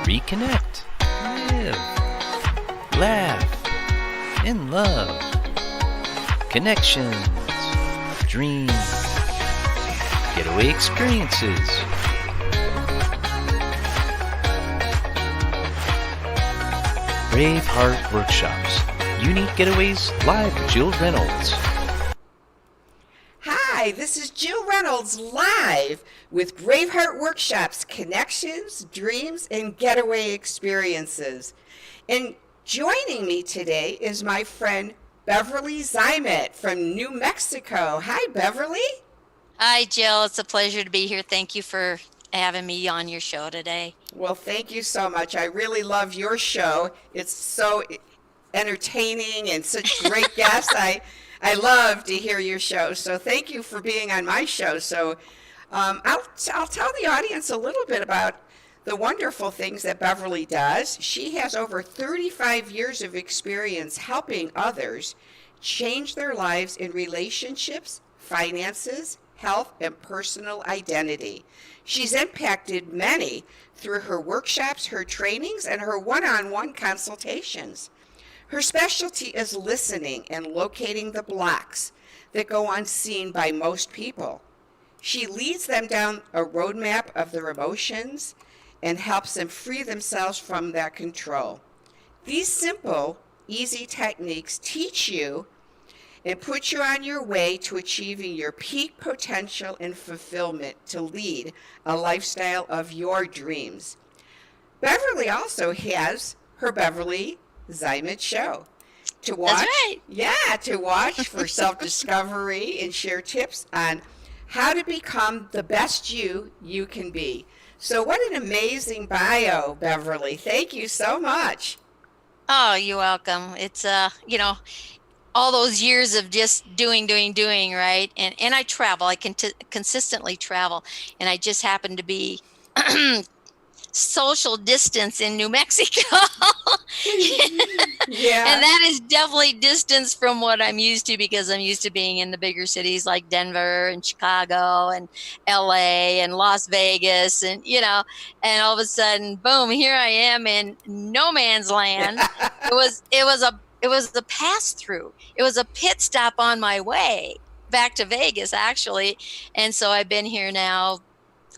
reconnect, live, laugh, and love. Connections, dreams, getaway experiences. Braveheart Workshops. Unique Getaways live with Jill Reynolds. Hi, this is Jill Reynolds live with Braveheart Workshops, Connections, Dreams, and Getaway Experiences. And joining me today is my friend Beverly Zeimet from New Mexico. Hi, Beverly. Hi, Jill. It's a pleasure to be here. Thank you for having me on your show today. Well, thank you so much. I really love your show. It's so entertaining and such great guests. I love to hear your show. So thank you for being on my show. So I'll tell the audience a little bit about the wonderful things that Beverly does. She has over 35 years of experience helping others change their lives in relationships, finances, health, and personal identity. She's impacted many through her workshops, her trainings, and her one-on-one consultations. Her specialty is listening and locating the blocks that go unseen by most people. She leads them down a roadmap of their emotions and helps them free themselves from that control. These simple, easy techniques teach you and put you on your way to achieving your peak potential and fulfillment to lead a lifestyle of your dreams. Beverly also has her Beverly Zeimet Show to watch. That's right. Yeah, to watch for self-discovery and share tips on how to become the best you can be. So what an amazing bio, Beverly. Thank you so much. Oh, you're welcome. It's, all those years of just doing, right? And I travel. I can consistently travel. And I just happen to be social distance in New Mexico. Yeah. And that is definitely distance from what I'm used to, because I'm used to being in the bigger cities like Denver and Chicago and LA and Las Vegas and all of a sudden, boom, here I am in no man's land. It was the pass through. It was a pit stop on my way back to Vegas, actually. And so I've been here now,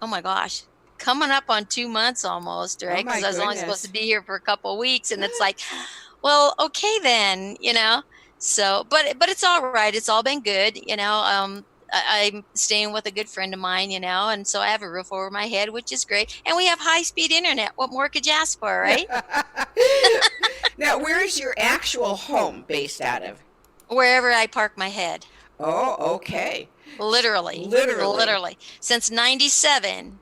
oh my gosh, coming up on 2 months almost, right? Because I was only supposed to be here for a couple of weeks, and it's like, well, okay then, So, but it's all right. It's all been good, I'm staying with a good friend of mine, and so I have a roof over my head, which is great. And we have high-speed internet. What more could you ask for, right? Now, where is your actual home based out of? Wherever I park my head. Oh, okay. Literally. Since 97,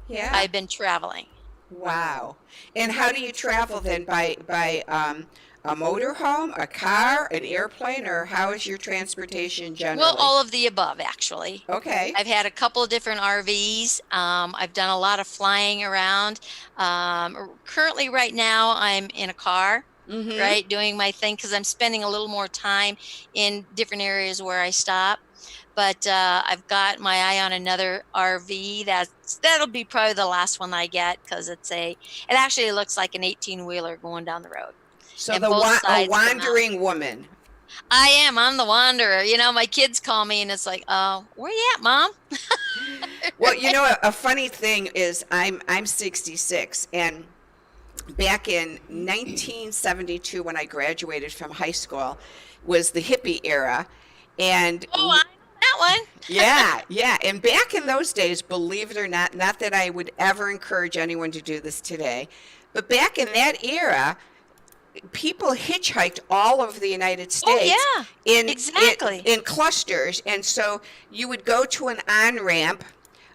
yeah, I've been traveling. Wow. And how do you travel then? By a motorhome, a car, an airplane, or how is your transportation generally? Well, all of the above, actually. Okay. I've had a couple of different RVs. I've done a lot of flying around. Currently, right now, I'm in a car. Mm-hmm. Right, doing my thing, because I'm spending a little more time in different areas where I stop. But I've got my eye on another RV. That'll be probably the last one I get, because it actually looks like an 18-wheeler going down the road. So a wandering woman. I am. I'm the wanderer. My kids call me, and it's like, where you at, Mom? Well, a funny thing is I'm 66, and back in 1972, when I graduated from high school, was the hippie era. And I know that one. yeah. And back in those days, believe it or not that I would ever encourage anyone to do this today, but back in that era, people hitchhiked all over the United States. Oh, yeah, exactly. In clusters. And so you would go to an on-ramp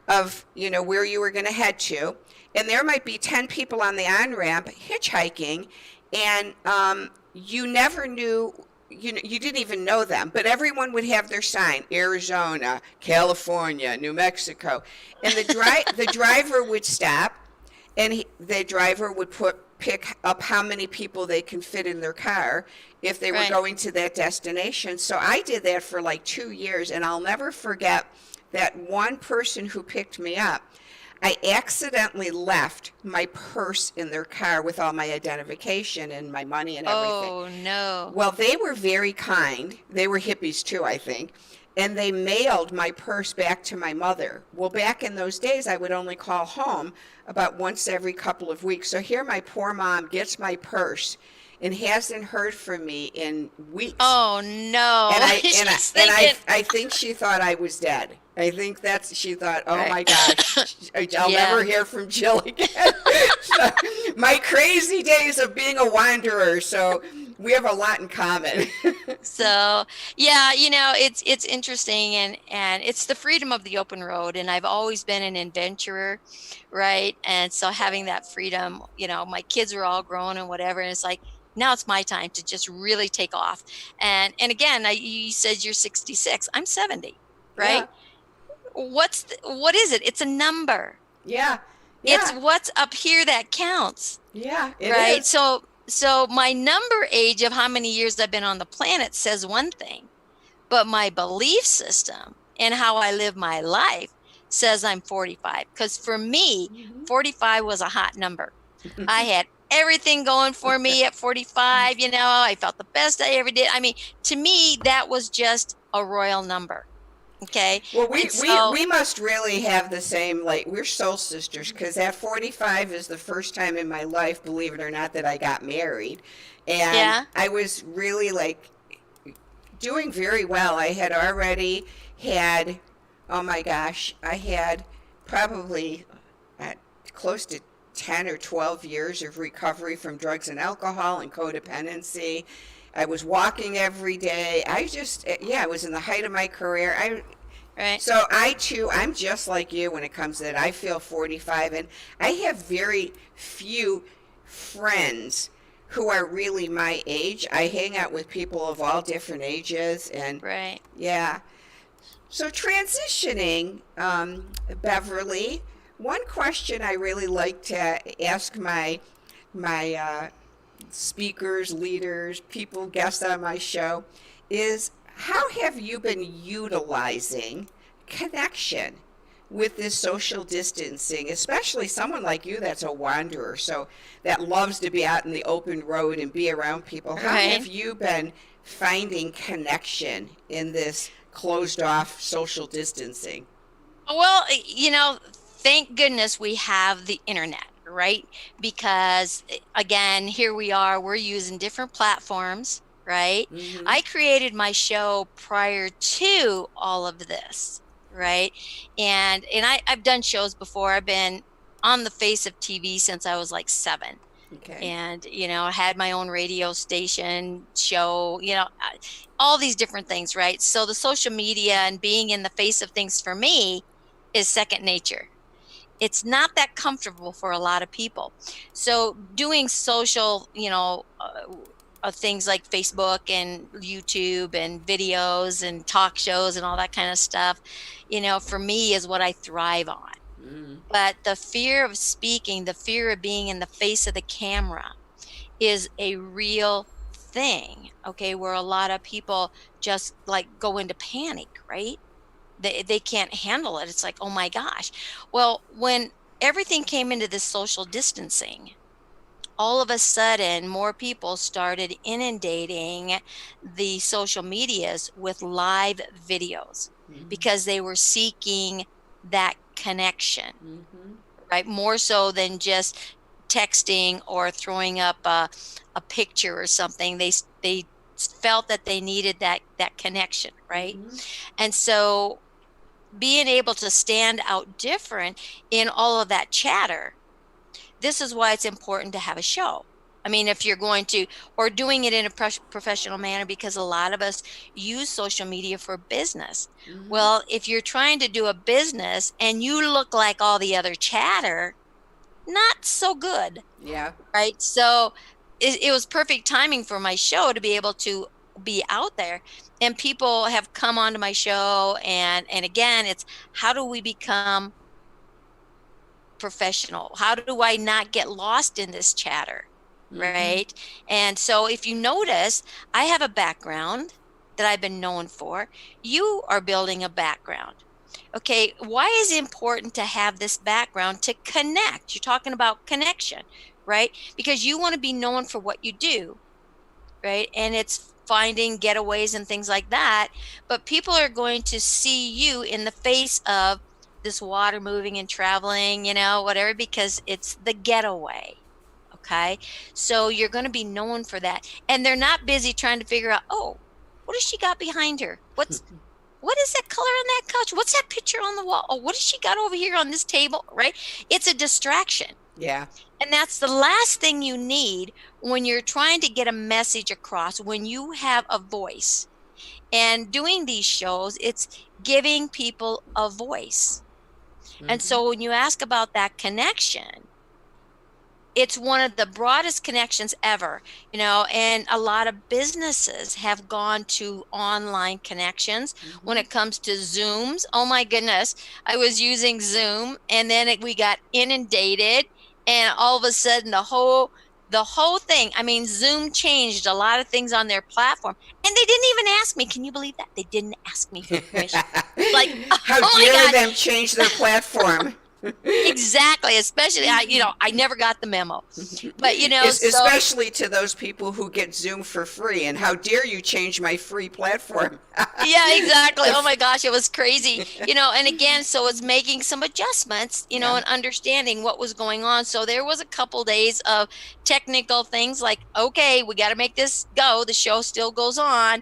of, where you were going to head to, and there might be 10 people on the on-ramp hitchhiking, and you never knew, you didn't even know them, but everyone would have their sign: Arizona, California, New Mexico. And the driver would stop, and the driver would pick up how many people they can fit in their car if they were going to that destination. So I did that for like 2 years, and I'll never forget that one person who picked me up. I accidentally left my purse in their car with all my identification and my money and everything. Oh, no. Well, they were very kind. They were hippies too, I think. And they mailed my purse back to my mother. Well, back in those days, I would only call home about once every couple of weeks. So here my poor mom gets my purse and hasn't heard from me in weeks. Oh, no. And She's thinking, I think she thought I was dead. I think she thought, oh Right. my gosh, I'll Yeah. never hear from Jill again. So, my crazy days of being a wanderer. So we have a lot in common. So, yeah, it's interesting, and it's the freedom of the open road. And I've always been an adventurer, right? And so having that freedom, my kids are all grown and whatever, and it's like, now it's my time to just really take off. And again, you said you're 66. I'm 70, right? What is it? It's a number. Yeah. It's what's up here that counts. Yeah, it right? is. So my number age of how many years I've been on the planet says one thing, but my belief system and how I live my life says I'm 45. Because for me, 45 was a hot number. I had everything going for me at 45. I felt the best I ever did. I mean, to me, that was just a royal number. Okay. Well, we must really have the same, like, we're soul sisters, because at 45 is the first time in my life, believe it or not, that I got married. And Yeah. I was really, like, doing very well. I had already had, oh my gosh, I had probably close to 10 or 12 years of recovery from drugs and alcohol and codependency. I was walking every day. I was in the height of my career. Right. So I'm just like you when it comes to that. I feel 45, and I have very few friends who are really my age. I hang out with people of all different ages, and Right. yeah. So transitioning, Beverly, one question I really like to ask my speakers, leaders, people, guests on my show is, how have you been utilizing connection with this social distancing, especially someone like you that's a wanderer, so that loves to be out in the open road and be around people? How Right. have you been finding connection in this closed off social distancing? Well, thank goodness we have the internet, right? Because again, here we are, we're using different platforms, right? Mhm. I created my show prior to all of this, right? And I've done shows before. I've been on the face of TV since I was like 7. Okay. And I had my own radio station show, all these different things, right? So the social media and being in the face of things for me is second nature. It's not that comfortable for a lot of people. So doing social, things like Facebook and YouTube and videos and talk shows and all that kind of stuff, for me is what I thrive on. Mm. But the fear of speaking, the fear of being in the face of the camera is a real thing, okay, where a lot of people just like go into panic, right? They can't handle it. It's like, oh my gosh. Well, when everything came into this social distancing, all of a sudden more people started inundating the social medias with live videos because they were seeking that connection, right? More so than just texting or throwing up a picture or something. They felt that they needed that connection, right? And so being able to stand out different in all of that chatter, this is why it's important to have a show. I mean, if you're going to, or doing it in a professional manner, because a lot of us use social media for business. Well, if you're trying to do a business and you look like all the other chatter, not so good. Yeah. Right. So it was perfect timing for my show to be able to be out there, and people have come onto my show, and again, it's how do we become professional? How do I not get lost in this chatter? Right. And so if you notice, I have a background that I've been known for. You are building a background. Okay, why is it important to have this background to connect? You're talking about connection, right? Because you want to be known for what you do, right? And it's finding getaways and things like that. But people are going to see you in the face of this water moving and traveling, whatever, because it's the getaway. Okay. So you're going to be known for that. And they're not busy trying to figure out, oh, what has she got behind her? What is that color on that couch? What's that picture on the wall? Oh, what has she got over here on this table? Right? It's a distraction. Yeah. And that's the last thing you need when you're trying to get a message across, when you have a voice. And doing these shows, it's giving people a voice. Mm-hmm. And so when you ask about that connection, it's one of the broadest connections ever, and a lot of businesses have gone to online connections. Mm-hmm. When it comes to Zooms. Oh my goodness. I was using Zoom, and then we got inundated, and all of a sudden the whole thing, Zoom changed a lot of things on their platform, and they didn't even ask me. Can you believe that? They didn't ask me for permission. Like, how dare them change their platform? Exactly, especially I never got the memo, but especially to those people who get Zoom for free, and how dare you change my free platform? Yeah, exactly. Oh my gosh, it was crazy. And again, so it's making some adjustments, and understanding what was going on. So there was a couple days of technical things like, okay, we got to make this go. The show still goes on,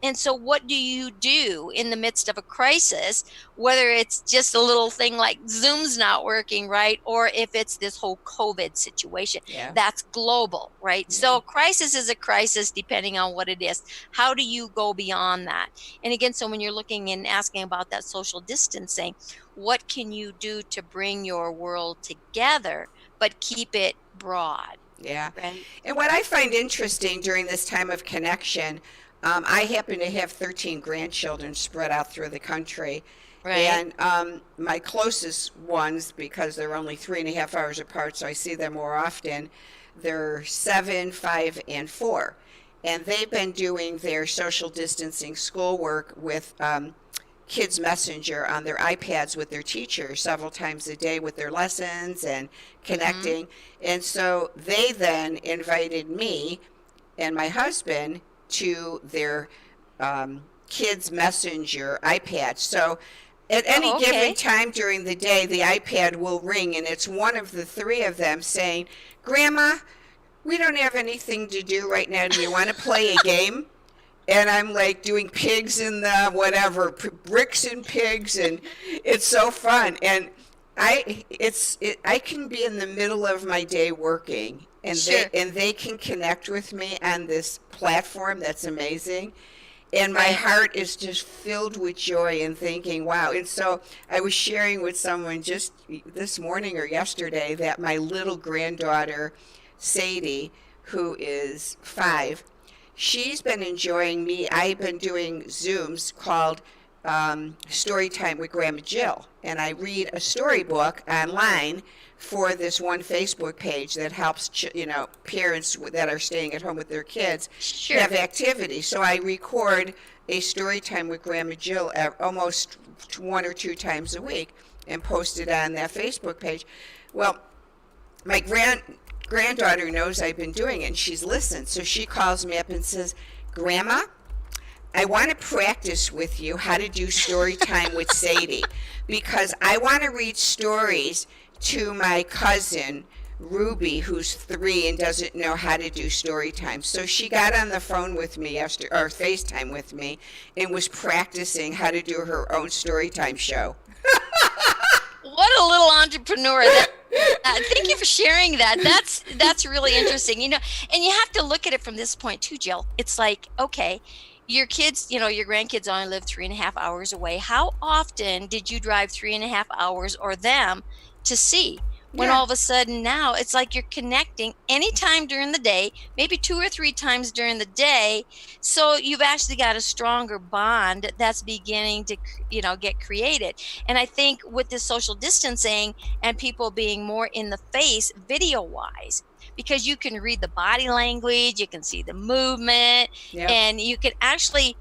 and so what do you do in the midst of a crisis, whether it's just a little thing like Zoom's not working, right? Or if it's this whole COVID situation, that's global, right? Yeah. So crisis is a crisis depending on what it is. How do you go beyond that? And again, so when you're looking and asking about that social distancing, what can you do to bring your world together, but keep it broad? Yeah. Right? And what I find interesting during this time of connection, I happen to have 13 grandchildren spread out through the country. Right. And my closest ones, because they're only 3.5 hours apart, so I see them more often, they're 7, 5, and 4. And they've been doing their social distancing schoolwork with Kids Messenger on their iPads with their teachers several times a day with their lessons and connecting. Mm-hmm. And so they then invited me and my husband to their Kids Messenger iPad. So at any given time during the day, the iPad will ring, and it's one of the three of them saying, "Grandma, we don't have anything to do right now. Do you want to play a game?" And I'm like doing pigs in the whatever, bricks and pigs, and it's so fun. And I can be in the middle of my day working, and sure. they can connect with me on this platform that's amazing. And my heart is just filled with joy and thinking, wow. And so I was sharing with someone just this morning or yesterday that my little granddaughter, Sadie, who is 5, she's been enjoying me. I've been doing Zooms called Storytime with Grandma Jill. And I read a storybook online for this one Facebook page that helps, parents that are staying at home with their kids sure. have activities. So I record a story time with Grandma Jill almost 1 or 2 times a week and post it on that Facebook page. Well, my granddaughter knows I've been doing it, and she's listened. So she calls me up and says, "Grandma, I want to practice with you how to do story time with Sadie, because I want to read stories to my cousin Ruby, who's 3 and doesn't know how to do story time." So she got on the phone with me or FaceTime with me and was practicing how to do her own story time show. What a little entrepreneur. Thank you for sharing that. That's really interesting. And you have to look at it from this point too, Jill. It's like, okay, your kids, your grandkids only live 3.5 hours away. How often did you drive 3.5 hours or them to see? When all of a sudden now it's like you're connecting anytime during the day, maybe 2 or 3 times during the day. So you've actually got a stronger bond that's beginning to, get created. And I think with this social distancing and people being more in the face video wise, because you can read the body language, you can see the movement, and you can actually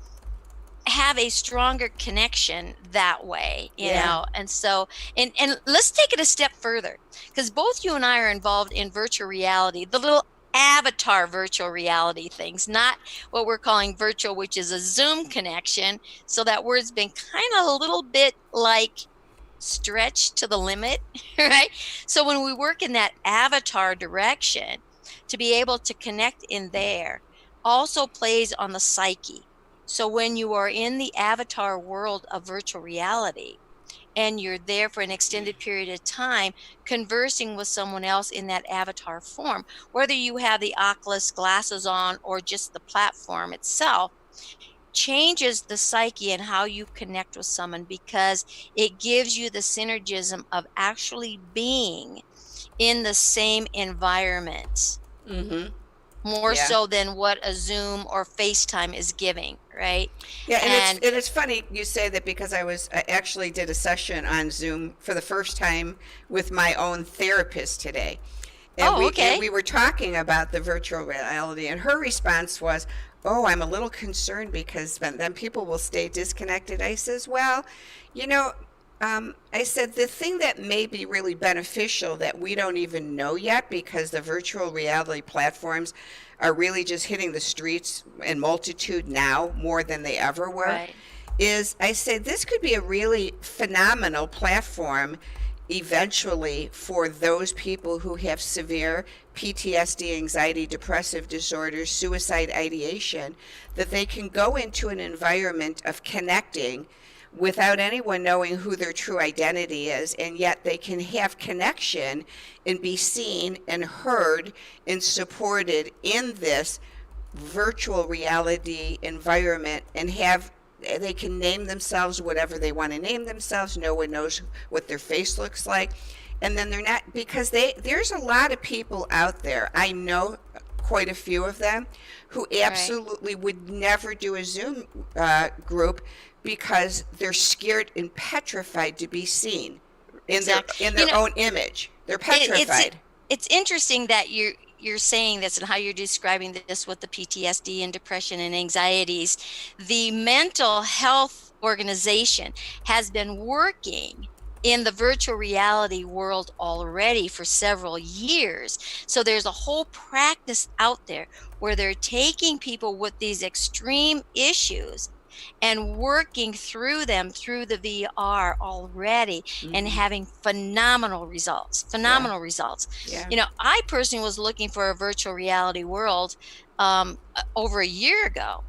have a stronger connection that way, you know. And so, and let's take it a step further, because both you and I are involved in virtual reality, the little avatar virtual reality things, not what we're calling virtual, which is a Zoom connection. So that word's been kind of a little bit like stretched to the limit, right? So when we work in that avatar direction, to be able to connect in there also plays on the psyche. So when you are in the avatar world of virtual reality and you're there for an extended period of time conversing with someone else in that avatar form, whether you have the Oculus glasses on or just the platform itself, changes the psyche and how you connect with someone, because it gives you the synergism of actually being in the same environment. More so than what a Zoom or FaceTime is giving, right? Yeah, and it's funny you say that, because I actually did a session on Zoom for the first time with my own therapist today. And and we were talking about the virtual reality, and her response was, "Oh, I'm a little concerned because then people will stay disconnected." I says, "Well, you know," I said, "the thing that may be really beneficial that we don't even know yet, because the virtual reality platforms are really just hitting the streets in multitude now more than they ever were, is," I said, "this could be a really phenomenal platform eventually for those people who have severe PTSD, anxiety, depressive disorders, suicide ideation, that they can go into an environment of connecting without anyone knowing who their true identity is, and yet they can have connection and be seen and heard and supported in this virtual reality environment, and they can name themselves whatever they want to name themselves. No one knows what their face looks like. And then they're not, because there's a lot of people out there, I know quite a few of them, who absolutely would never do a Zoom group because they're scared and petrified to be seen in their own image. They're petrified. It's interesting that you're saying this and how you're describing this with the PTSD and depression and anxieties. The mental health organization has been working in the virtual reality world already for several years. So there's a whole practice out there where they're taking people with these extreme issues and working through them through the VR already, and having phenomenal results. You know, I personally was looking for a virtual reality world over a year ago,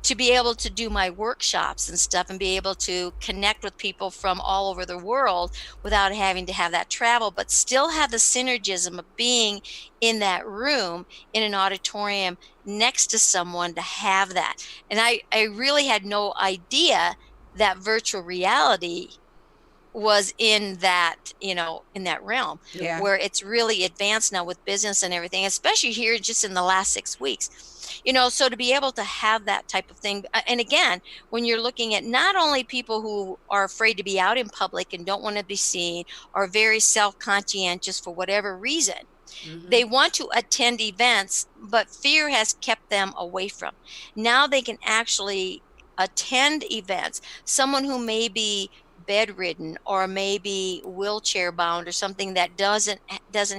to be able to do my workshops and stuff and be able to connect with people from all over the world without having to have that travel, but still have the synergism of being in that room in an auditorium next to someone, to have that. And I really had no idea that virtual reality was in that, you know, in that realm, where it's really advanced now with business and everything, especially here just in the last 6 weeks. You know, so to be able to have that type of thing. And again, when you're looking at not only people who are afraid to be out in public and don't want to be seen, or very self-conscientious for whatever reason, they want to attend events, but fear has kept them away from. Now they can actually attend events. Someone who may be bedridden or maybe wheelchair bound or something that doesn't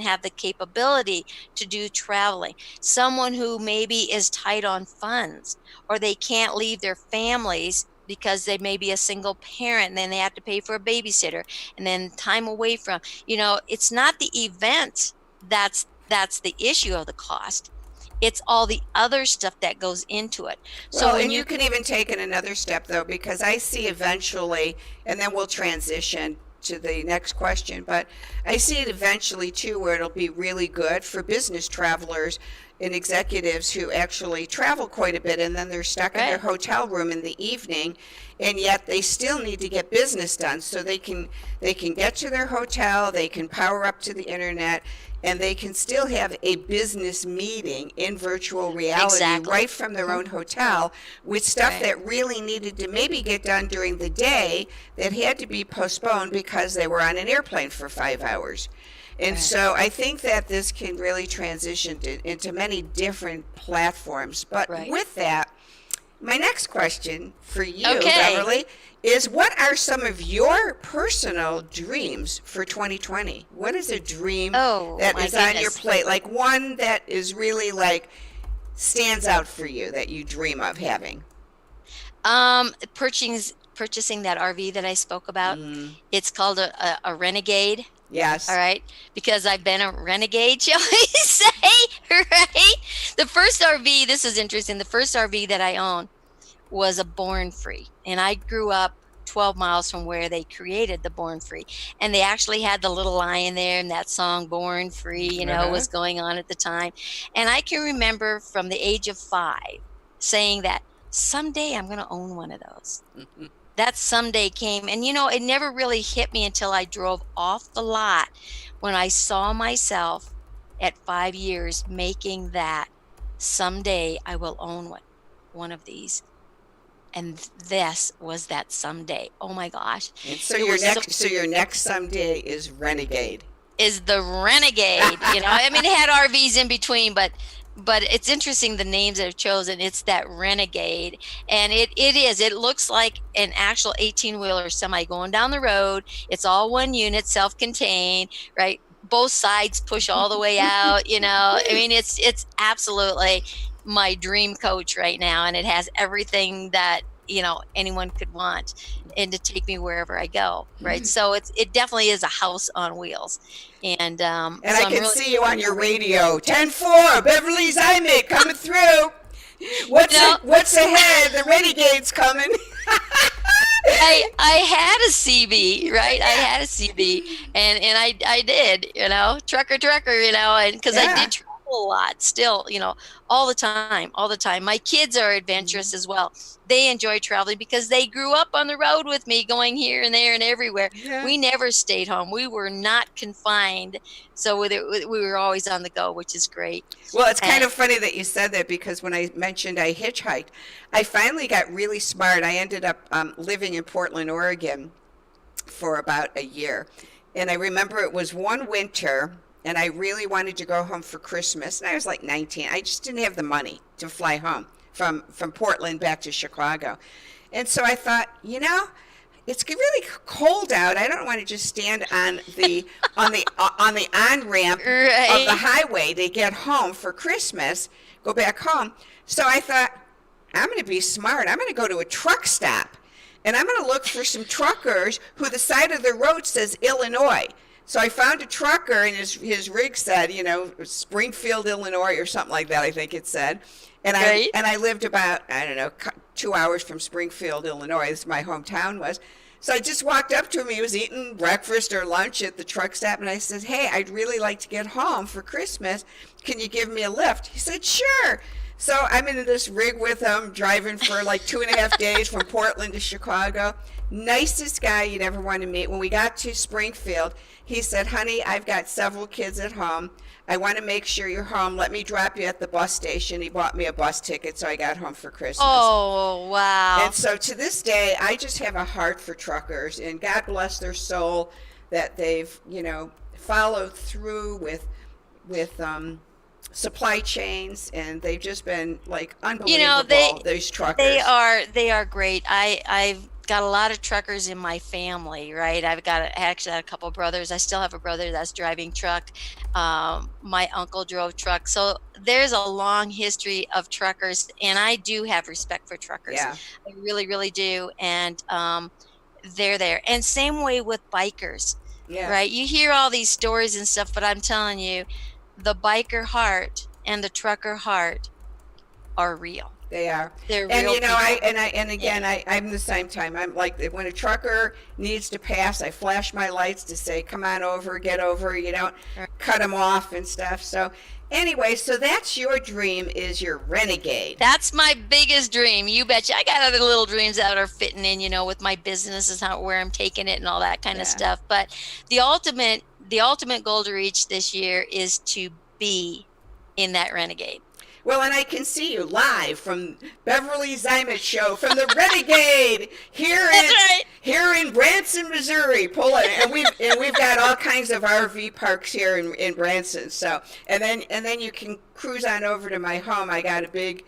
have the capability to do traveling, someone who maybe is tight on funds, or they can't leave their families because they may be a single parent and then they have to pay for a babysitter and then time away from, you know, it's not the event that's the issue of the cost. It's all the other stuff that goes into it. So, and you can even take it another step, though, because I see eventually, and then we'll transition to the next question, but I see it eventually, too, where it'll be really good for business travelers and executives who actually travel quite a bit, and then they're stuck in their hotel room in the evening, and yet they still need to get business done. So they can get to their hotel, they can power up to the internet, and they can still have a business meeting in virtual reality right from their own hotel, with stuff that really needed to maybe get done during the day that had to be postponed because they were on an airplane for 5 hours. And so I think that this can really transition into many different platforms. But with that, my next question for you, Okay. Beverly, is what are some of your personal dreams for 2020? What is a dream Oh, that my is on your goodness. plate? Like one that is really like stands out for you that you dream of having? Purchasing that RV that I spoke about. It's called a Renegade. Yes. All right, because I've been a renegade, shall we say, right? The first RV, this is interesting. The first RV that I owned was a Born Free, and I grew up 12 miles from where they created the Born Free, and they actually had the little lion there, and that song Born Free, was going on at the time. And I can remember from the age of 5 saying that someday I'm going to own one of those. That someday came, and it never really hit me until I drove off the lot when I saw myself at 5 years making that someday I will own one of these. And this was that someday. Oh my gosh. And so your next someday is Renegade. Is the Renegade, I mean, it had RVs in between, but it's interesting the names that I've chosen. It's that Renegade, and it looks like an actual 18-wheeler semi going down the road. It's all one unit, self-contained, right? Both sides push all the way out, I mean, it's absolutely my dream coach right now, and it has everything that anyone could want, and to take me wherever I go, right? So it definitely is a house on wheels, and so I can see you on your radio, 10-4, Beverly Zeimet coming through. What's ahead? The Renegade's coming. I had a CB, right? I had a CB, and I did, trucker, and because I did travel a lot still, all the time. My kids are adventurous as well. They enjoy traveling because they grew up on the road with me, going here and there and everywhere. Yeah. We never stayed home. We were not confined. So we were always on the go, which is great. Well, it's kind of funny that you said that, because when I mentioned I hitchhiked, I finally got really smart. I ended up living in Portland, Oregon for about a year. And I remember it was one winter, and I really wanted to go home for Christmas. And I was like 19. I just didn't have the money to fly home from Portland back to Chicago. And so I thought, it's really cold out. I don't want to just stand on the on ramp of the highway to get home for Christmas, go back home. So I thought, I'm going to be smart. I'm going to go to a truck stop, and I'm going to look for some truckers who the side of the road says Illinois. So I found a trucker, and his rig said, Springfield, Illinois, or something like that, I think it said. And I lived about, 2 hours from Springfield, Illinois. This my hometown was. So I just walked up to him. He was eating breakfast or lunch at the truck stop, and I said, hey, I'd really like to get home for Christmas. Can you give me a lift? He said, sure. So I'm in this rig with him, driving for like 2.5 days from Portland to Chicago. Nicest guy you'd ever want to meet. When we got to Springfield, he said, honey, I've got several kids at home. I want to make sure you're home. Let me drop you at the bus station. He bought me a bus ticket, so I got home for Christmas. Oh, wow. And so to this day, I just have a heart for truckers, and God bless their soul that they've, followed through with supply chains, and they've just been like unbelievable. These truckers. They are great. I've got a lot of truckers in my family, right? I actually had a couple brothers. I still have a brother that's driving truck. My uncle drove truck. So there's a long history of truckers, and I do have respect for truckers. Yeah. I really, really do. And they're there. And same way with bikers, right? You hear all these stories and stuff, but I'm telling you, the biker heart and the trucker heart are real. They are. They're and real people. I'm the same time. I'm like, when a trucker needs to pass, I flash my lights to say, come on over, get over, cut them off and stuff. So anyway, so that's your dream, is your Renegade. That's my biggest dream. You betcha. I got other little dreams that are fitting in, with my business is where I'm taking it and all that kind of stuff. But the ultimate goal to reach this year is to be in that Renegade. Well, and I can see you live from Beverly Zeimet Show from the Renegade here in Branson, Missouri. And we've got all kinds of RV parks here in Branson. So and then you can cruise on over to my home. I got a big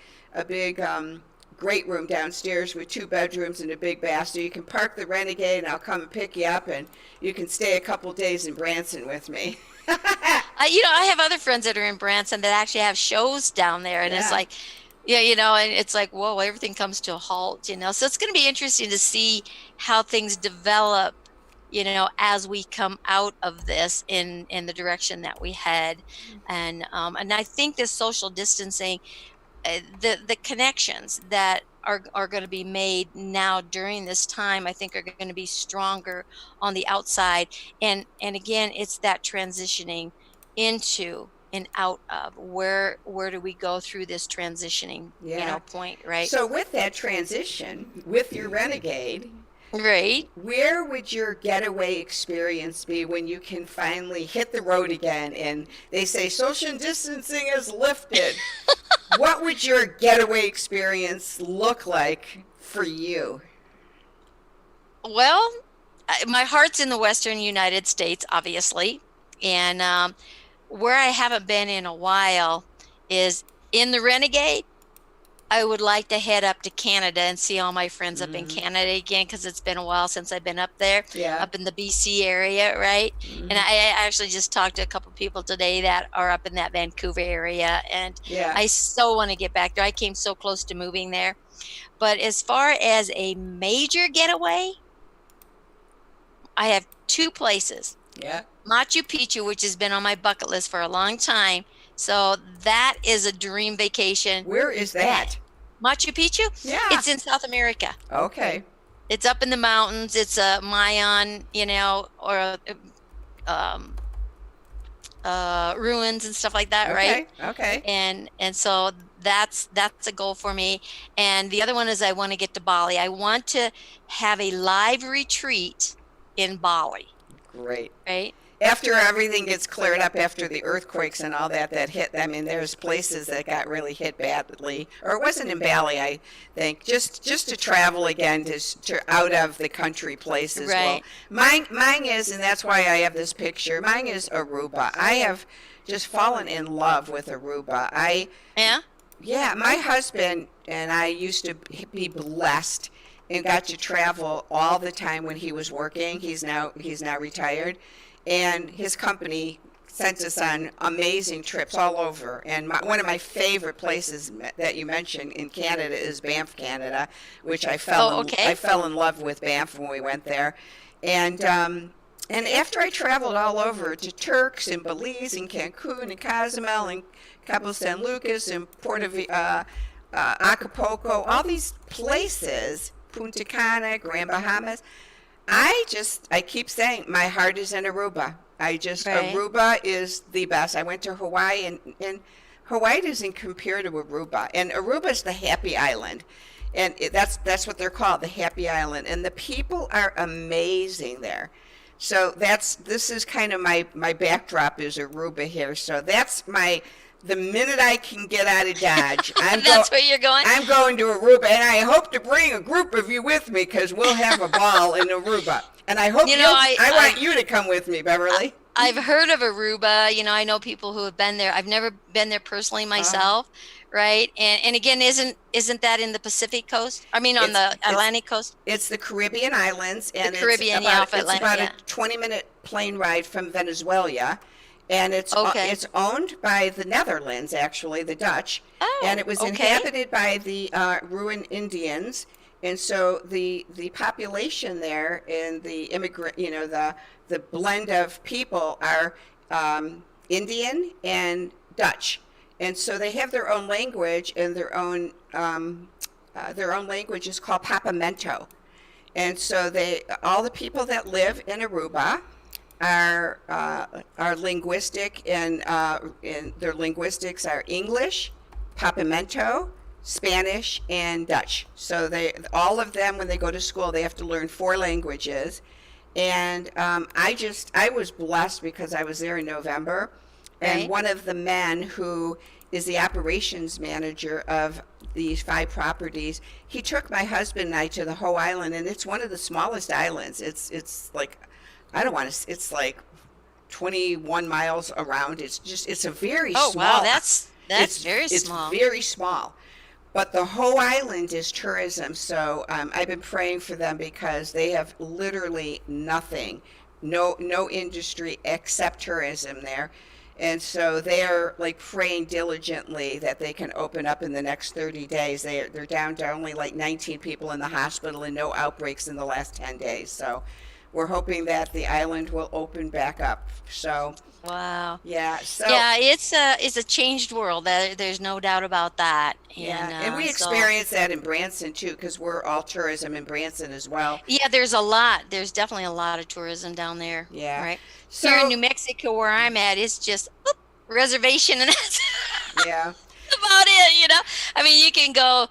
great room downstairs with 2 bedrooms and a big bath, so you can park the Renegade and I'll come and pick you up, and you can stay a couple days in Branson with me. I have other friends that are in Branson that actually have shows down there, and it's like, and it's like, whoa, everything comes to a halt, So it's going to be interesting to see how things develop, as we come out of this in the direction that we head. And I think this social distancing, the connections that are going to be made now during this time, I think are going to be stronger on the outside. And again, it's that transitioning into and out of where do we go through this transitioning point, right? So with that transition, with your Renegade, right, where would your getaway experience be when you can finally hit the road again and they say social distancing is lifted? What would your getaway experience look like for you? Well, my heart's in the Western United States, obviously, and where I haven't been in a while is in the Renegade. I would like to head up to Canada and see all my friends up in Canada again, because it's been a while since I've been up there, up in the BC area, right? And I actually just talked to a couple people today that are up in that Vancouver area, and I so want to get back there. I came so close to moving there. But as far as a major getaway, I have 2 places. Machu Picchu, which has been on my bucket list for a long time. So that is a dream vacation. Where is that? Machu Picchu? Yeah. It's in South America. Okay. It's up in the mountains. It's a Mayan, or ruins and stuff like that, right? Okay. And so that's a goal for me. And the other one is I want to get to Bali. I want to have a live retreat in Bali. Great. Right? After everything gets cleared up, after the earthquakes and all that hit, I mean, there's places that got really hit badly. Or it wasn't in Bali, I think. Just to travel again, to out of the country places. Right. Well, mine is, and that's why I have this picture, mine is Aruba. I have just fallen in love with Aruba. Yeah, my husband and I used to be blessed and got to travel all the time when he was working. He's now retired. And his company sent us on amazing trips all over. And one of my favorite places that you mentioned in Canada is Banff, Canada, which I fell in love with Banff when we went there. And after I traveled all over to Turks and Belize and Cancun and Cozumel and Cabo San Lucas and Acapulco, all these places, Punta Cana, Grand Bahamas, I keep saying my heart is in Aruba. Aruba is the best. I went to Hawaii, and Hawaii doesn't compare to Aruba. And Aruba is the happy island. And that's what they're called, the happy island. And the people are amazing there. So this is kind of my backdrop is Aruba here. So that's the minute I can get out of Dodge, that's where you're going? I'm going to Aruba, and I hope to bring a group of you with me, because we'll have a ball in Aruba. And I hope I want you to come with me, Beverly. I've heard of Aruba. I know people who have been there. I've never been there personally myself, right? And again, isn't that in the Pacific coast? I mean, on the Atlantic coast? It's the Caribbean islands, and it's about a 20-minute plane ride from Venezuela. And it's owned by the Netherlands, actually, the Dutch. And it was inhabited by the Ruan Indians. And so the population there and the immigrant, the blend of people are Indian and Dutch. And so they have their own language, and their own language is called Papamento. And so all the people that live in Aruba are linguistic, and their linguistics are English, Papamento, Spanish, and Dutch. So all of them, when they go to school, they have to learn 4 languages. And I was blessed because I was there in November, and one of the men who is the operations manager of these 5 properties, he took my husband and I to the whole island, and it's one of the smallest islands. It's like, it's like 21 miles around. It's a very small. Oh, wow, that's very small. It's very small. But the whole island is tourism, so I've been praying for them because they have literally nothing, no industry except tourism there. And so they're like praying diligently that they can open up in the next 30 days. They're down to only like 19 people in the hospital and no outbreaks in the last 10 days. So we're hoping that the island will open back up. So Wow. yeah, so Yeah, it's a changed world. There's no doubt about that. and we So experience that in Branson too, because we're all tourism in Branson as well. yeah, there's a lot. There's definitely a lot of tourism down there. Yeah. Right. So Here in New Mexico, where I'm at, it's just oop, reservation, and that's yeah, about it. I mean, you can go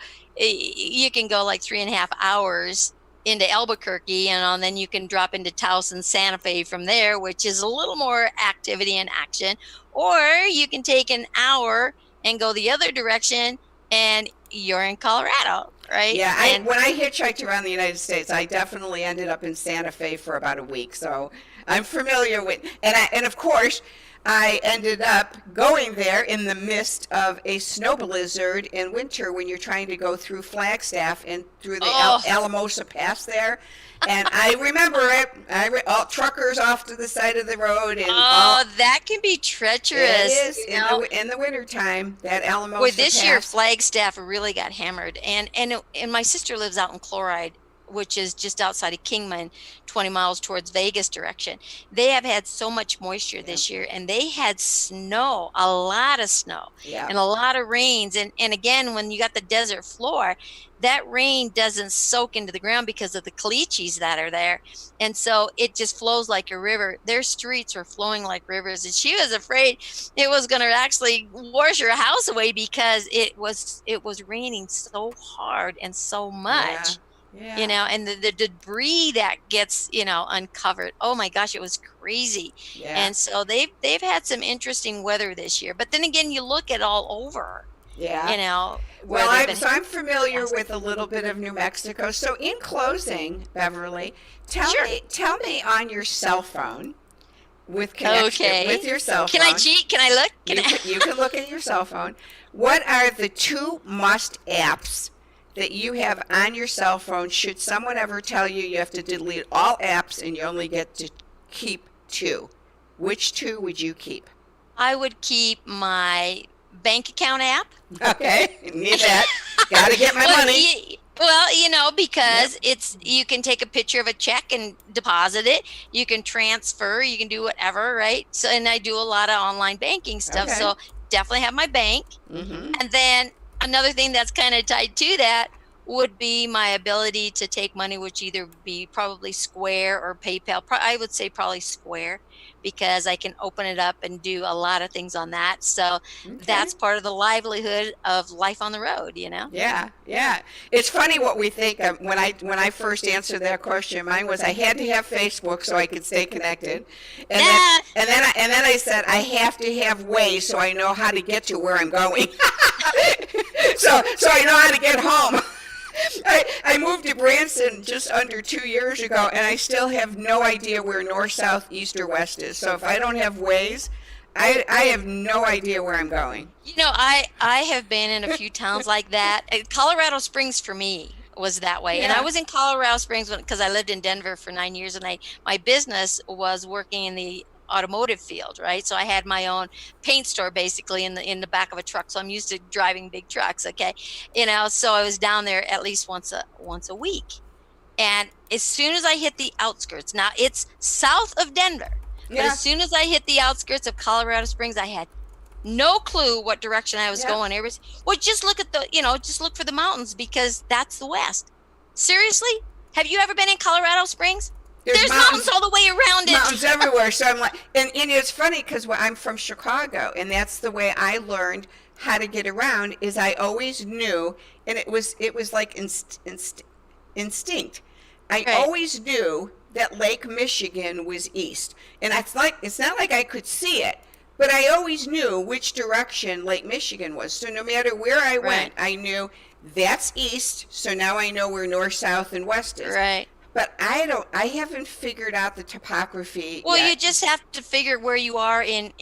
like 3.5 hours into Albuquerque, and then you can drop into Taos and Santa Fe from there, which is a little more activity and action. Or you can take an hour and go the other direction, and you're in Colorado, right? yeah. And When I hitchhiked around the United States, I definitely ended up in Santa Fe for about a week. So I'm familiar with, and of course, I ended up going there in the midst of a snow blizzard in winter when you're trying to go through Flagstaff and through the Oh. Alamosa Pass there. And I remember it. All truckers off to the side of the road and all. oh, that can be treacherous. It is you know? in the wintertime, that Alamosa Boy, this year Pass. Flagstaff really got hammered, and my sister lives out in Chloride, which is just outside of Kingman, 20 miles towards Vegas direction. They have had so much moisture this year, and they had snow, a lot of snow, Yeah. and a lot of rains. And again, when you got the desert floor, that rain doesn't soak into the ground because of the caliche that are there, and so it just flows like a river. Their streets were flowing like rivers, and she was afraid it was going to actually wash her house away because it was raining so hard and so much. Yeah. And the debris that gets uncovered, oh my gosh, it was crazy. Yeah. And so they've had some interesting weather this year, but then again, you look at all over, Yeah. where Well, they've been I'm familiar with a little bit of New Mexico. So, in closing, Beverly, tell Sure. me on your cell phone with connection Okay. with your cell Can phone. I cheat? Can I look? You can look at your cell phone. What are the 2 must apps that you have on your cell phone? Should someone ever tell you you have to delete all apps and you only get to keep 2, which 2 would you keep? I would keep my bank account app. Okay, need that. Got to get my money. Because you can take a picture of a check and deposit it. You can transfer. You can do whatever, right? So, and I do a lot of online banking stuff. Okay. So definitely have my bank. Mm-hmm. And then another thing that's kind of tied to that would be my ability to take money, which either be probably Square or PayPal. I would say probably Square, because I can open it up and do a lot of things on that. So that's part of the livelihood of life on the road, Yeah, yeah. It's funny what we think. When I first answered that question, mine was I had to have Facebook so I could stay connected, and then I said I have to have Waze so I know how to get to where I'm going. so I know how to get home. I moved to Branson just under 2 years ago, and I still have no idea where north, south, east, or west is. So if I don't have Waze, I have no idea where I'm going. I have been in a few towns like that. Colorado Springs for me was that way. And Yeah. I was in Colorado Springs because I lived in Denver for 9 years, and my business was working in the automotive field, right? So I had my own paint store basically in the back of a truck. So I'm used to driving big trucks, okay? So I was down there at least once a week. And as soon as I hit the outskirts, now it's south of Denver, but as soon as I hit the outskirts of Colorado Springs, I had no clue what direction I was going. Just look at just look for the mountains, because that's the west. Seriously? Have you ever been in Colorado Springs? There's mountains all the way around it. Mountains everywhere. So I'm like, and it's funny because I'm from Chicago, and that's the way I learned how to get around. Is I always knew, and it was like instinct. I always knew that Lake Michigan was east, and it's not like I could see it, but I always knew which direction Lake Michigan was. So no matter where I went, I knew that's east. So now I know where north, south, and west is. Right. but I haven't figured out the topography Well, yet. you just have to figure where you are in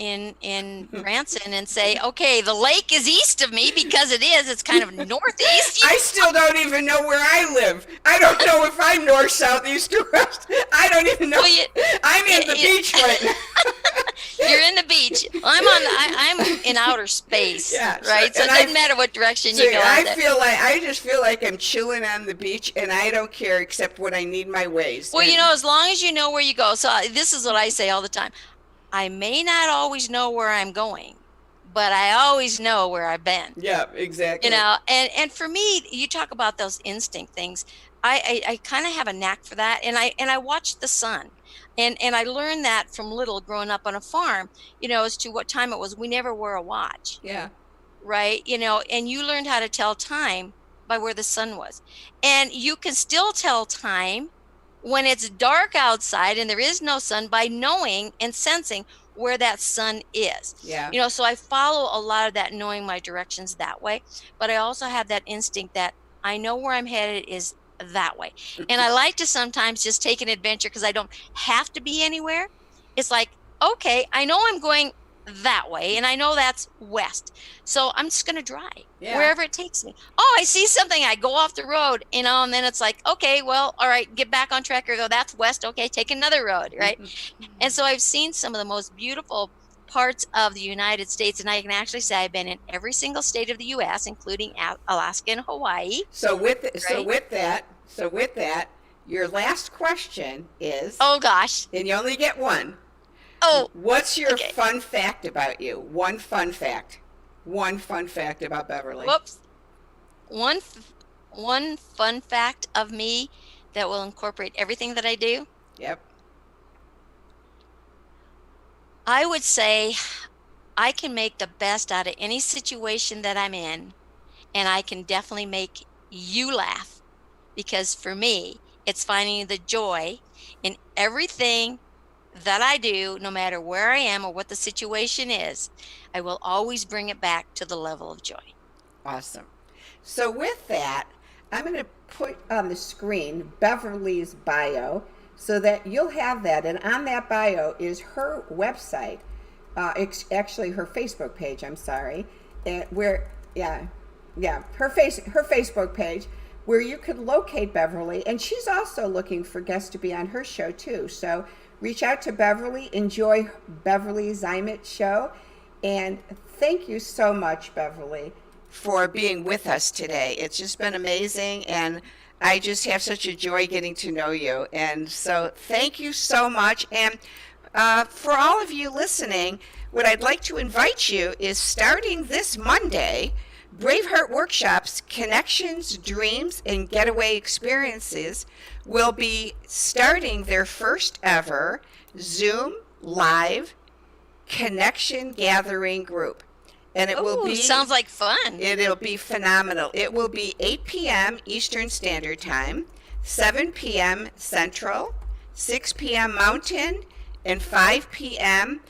Branson and say, okay, the lake is east of me because it is. It's kind of northeast. I still don't even know where I live. I don't know if I'm north, south, east, or west. I don't even know. I'm in the beach right now. You're in the beach. I'm in outer space, Yeah, right? So it doesn't matter what direction you go. I just feel like I'm chilling on the beach, and I don't care except when I need my ways. Well, as long as you know where you go. So this is what I say all the time. I may not always know where I'm going, but I always know where I've been. Yeah, exactly. And for me, you talk about those instinct things. I kind of have a knack for that, and I watch the sun. And I learned that from little growing up on a farm, as to what time it was. We never wore a watch. Yeah. Right. And you learned how to tell time by where the sun was. And you can still tell time when it's dark outside and there is no sun by knowing and sensing where that sun is. Yeah. So I follow a lot of that, knowing my directions that way. But I also have that instinct that I know where I'm headed is that way. And I like to sometimes just take an adventure because I don't have to be anywhere. It's like, okay, I know I'm going that way and I know that's west. So I'm just going to drive wherever it takes me. Oh, I see something. I go off the road, and then it's like, okay, well, all right, get back on track or go, that's west. Okay, take another road. Right. And so I've seen some of the most beautiful parts of the United States, and I can actually say I've been in every single state of the U.S., including Alaska and Hawaii. So with that, your last question is. Oh gosh! And you only get one. Oh. What's your fun fact about you? One fun fact. One fun fact about Beverly. Whoops. One fun fact of me that will incorporate everything that I do. Yep. I would say I can make the best out of any situation that I'm in, and I can definitely make you laugh, because for me, it's finding the joy in everything that I do, no matter where I am or what the situation is. I will always bring it back to the level of joy. Awesome. So with that, I'm going to put on the screen Beverly's bio, so that you'll have that. And on that bio is her website, actually her Facebook page, I'm sorry, her Facebook page, where you could locate Beverly. And she's also looking for guests to be on her show too. So reach out to Beverly, enjoy Beverly Zeimet Show. And thank you so much, Beverly, for being with us today. It's just been amazing, and I just have such a joy getting to know you. And so thank you so much. And for all of you listening, what I'd like to invite you is, starting this Monday, Braveheart Workshops, Connections, Dreams, and Getaway Experiences will be starting their first ever Zoom live connection gathering group. And it will be, sounds like fun. It'll be phenomenal. It will be 8 p.m. Eastern Standard Time, 7 p.m. Central, 6 p.m. Mountain, and 5 p.m.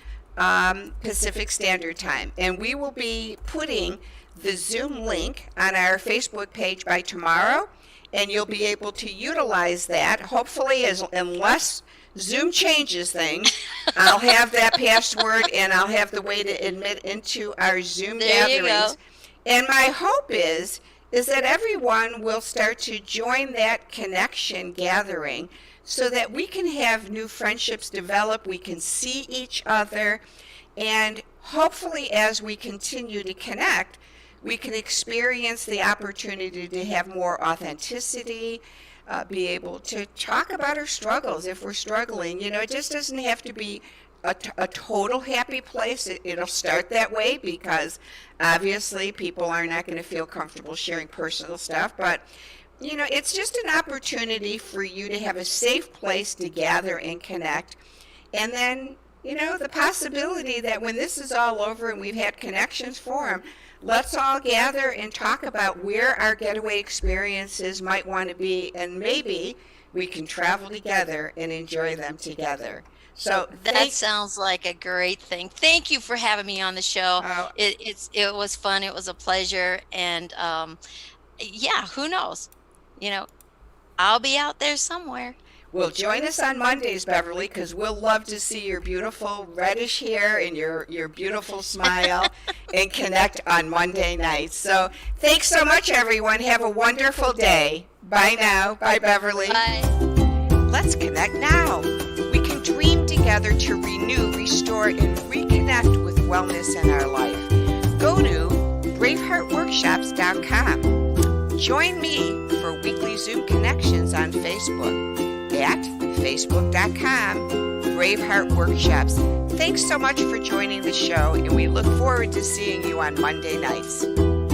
Pacific Standard Time. And we will be putting the Zoom link on our Facebook page by tomorrow, and you'll be able to utilize that. Hopefully, unless Zoom changes things, I'll have that password, and I'll have the way to admit into our Zoom gatherings. You go. And my hope is that everyone will start to join that connection gathering, so that we can have new friendships develop, we can see each other, and hopefully as we continue to connect, we can experience the opportunity to have more authenticity, be able to talk about our struggles if we're struggling. It just doesn't have to be a total happy place. It'll start that way because obviously people are not going to feel comfortable sharing personal stuff, but it's just an opportunity for you to have a safe place to gather and connect. And then, the possibility that when this is all over and we've had connections form, let's all gather and talk about where our getaway experiences might want to be, and maybe we can travel together and enjoy them together. So that sounds like a great thing. Thank you for having me on the show. It was fun. It was a pleasure. And who knows? I'll be out there somewhere. Well, join us on Mondays, Beverly, because we'll love to see your beautiful reddish hair and your beautiful smile and connect on Monday nights. So thanks so much, everyone. Have a wonderful day. Bye now. Bye, Beverly. Bye. Let's connect now. We can dream together to renew, restore, and reconnect with wellness in our life. Go to braveheartworkshops.com. Join me for weekly Zoom connections on Facebook at facebook.com Braveheart Workshops. Thanks so much for joining the show, and we look forward to seeing you on Monday nights.